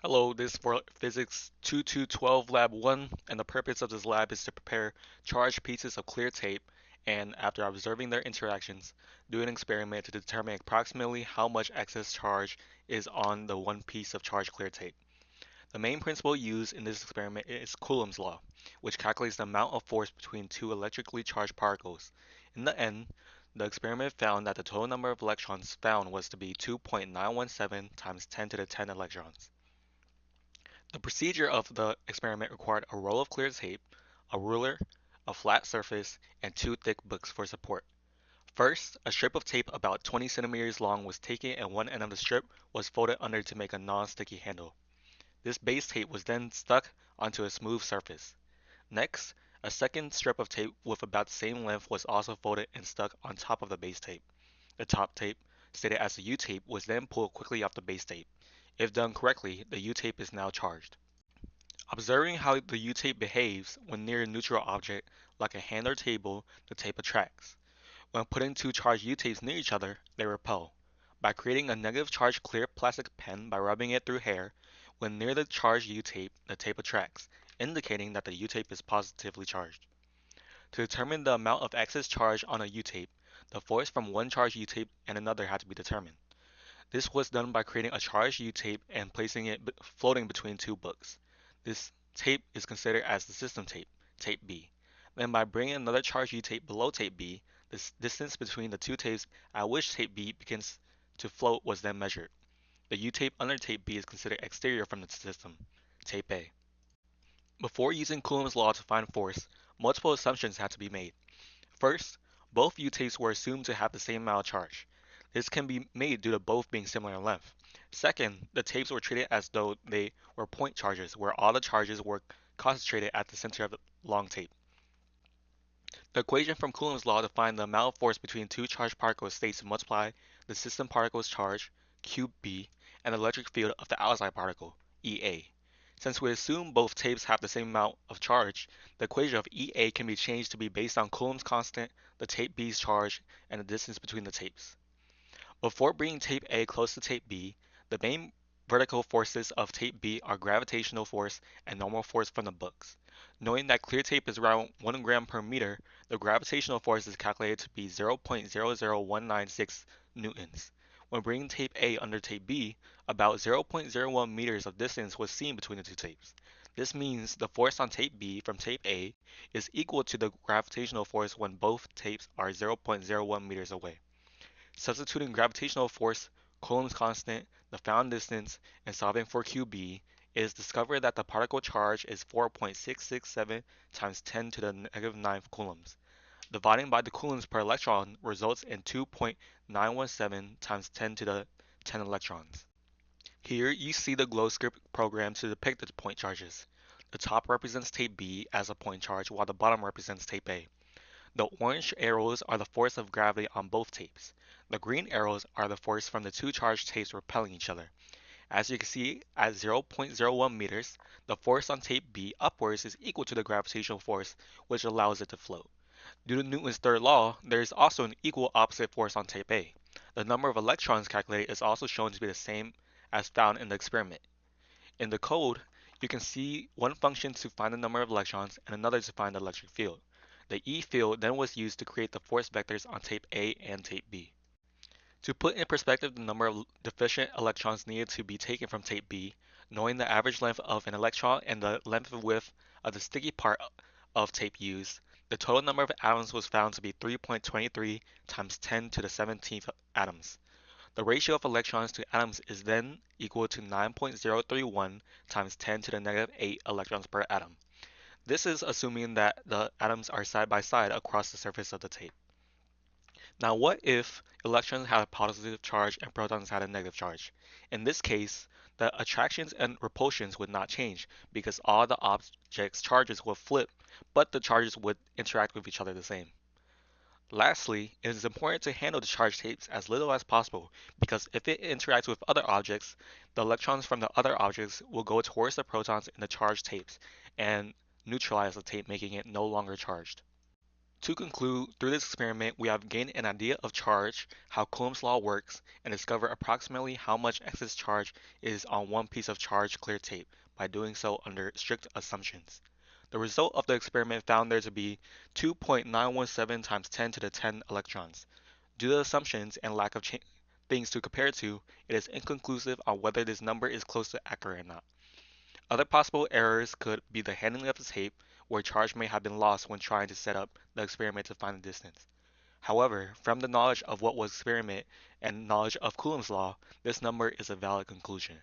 Hello, this is for Physics 2212 Lab 1, and the purpose of this lab is to prepare charged pieces of clear tape and, after observing their interactions, do an experiment to determine approximately how much excess charge is on the one piece of charged clear tape. The main principle used in this experiment is Coulomb's law, which calculates the amount of force between two electrically charged particles. In the end, the experiment found that the total number of electrons found was to be 2.917 times 10 to the 10 electrons. The procedure of the experiment required a roll of clear tape, a ruler, a flat surface, and two thick books for support. First, a strip of tape about 20 centimeters long was taken and one end of the strip was folded under to make a non-sticky handle. This base tape was then stuck onto a smooth surface. Next, a second strip of tape with about the same length was also folded and stuck on top of the base tape. The top tape, stated as the U-tape, was then pulled quickly off the base tape. If done correctly, the U-tape is now charged. Observing how the U-tape behaves when near a neutral object, like a hand or table, the tape attracts. When putting two charged U-tapes near each other, they repel. By creating a negative charge clear plastic pen by rubbing it through hair, when near the charged U-tape, the tape attracts, indicating that the U-tape is positively charged. To determine the amount of excess charge on a U-tape, the force from one charged U-tape and another had to be determined. This was done by creating a charged U-tape and placing it floating between two books. This tape is considered as the system tape, tape B. Then by bringing another charged U-tape below tape B, the distance between the two tapes at which tape B begins to float was then measured. The U-tape under tape B is considered exterior from the system, tape A. Before using Coulomb's law to find force, multiple assumptions had to be made. First, both U-tapes were assumed to have the same amount of charge. This can be made due to both being similar in length. Second, the tapes were treated as though they were point charges, where all the charges were concentrated at the center of the long tape. The equation from Coulomb's law to find the amount of force between two charged particles states to multiply the system particle's charge, QB, and the electric field of the outside particle, EA. Since we assume both tapes have the same amount of charge, the equation of EA can be changed to be based on Coulomb's constant, the tape B's charge, and the distance between the tapes. Before bringing tape A close to tape B, the main vertical forces of tape B are gravitational force and normal force from the books. Knowing that clear tape is around 1 gram per meter, the gravitational force is calculated to be 0.00196 newtons. When bringing tape A under tape B, about 0.01 meters of distance was seen between the two tapes. This means the force on tape B from tape A is equal to the gravitational force when both tapes are 0.01 meters away. Substituting gravitational force, Coulomb's constant, the found distance, and solving for QB, it is discovered that the particle charge is 4.667 times 10 to the negative 9th coulombs. Dividing by the coulombs per electron results in 2.917 times 10 to the 10 electrons. Here you see the glow script program to depict the point charges. The top represents tape B as a point charge while the bottom represents tape A. The orange arrows are the force of gravity on both tapes. The green arrows are the force from the two charged tapes repelling each other. As you can see, at 0.01 meters, the force on tape B upwards is equal to the gravitational force, which allows it to float. Due to Newton's third law, there is also an equal opposite force on tape A. The number of electrons calculated is also shown to be the same as found in the experiment. In the code, you can see one function to find the number of electrons and another to find the electric field. The E field then was used to create the force vectors on tape A and tape B. To put in perspective the number of deficient electrons needed to be taken from tape B, knowing the average length of an electron and the length and width of the sticky part of tape used, the total number of atoms was found to be 3.23 times 10 to the 17th atoms. The ratio of electrons to atoms is then equal to 9.031 times 10 to the negative 8 electrons per atom. This is assuming that the atoms are side by side across the surface of the tape. Now what if electrons had a positive charge and protons had a negative charge? In this case, the attractions and repulsions would not change because all the object's charges would flip, but the charges would interact with each other the same. Lastly, it is important to handle the charged tapes as little as possible because if it interacts with other objects, the electrons from the other objects will go towards the protons in the charged tapes and neutralize the tape, making it no longer charged. To conclude, through this experiment, we have gained an idea of charge, how Coulomb's law works, and discovered approximately how much excess charge is on one piece of charged clear tape by doing so under strict assumptions. The result of the experiment found there to be 2.917 times 10 to the 10 electrons. Due to assumptions and lack of things to compare to, it is inconclusive on whether this number is close to accurate or not. Other possible errors could be the handling of the tape, where charge may have been lost when trying to set up the experiment to find the distance. However, from the knowledge of what was experiment and knowledge of Coulomb's law, this number is a valid conclusion.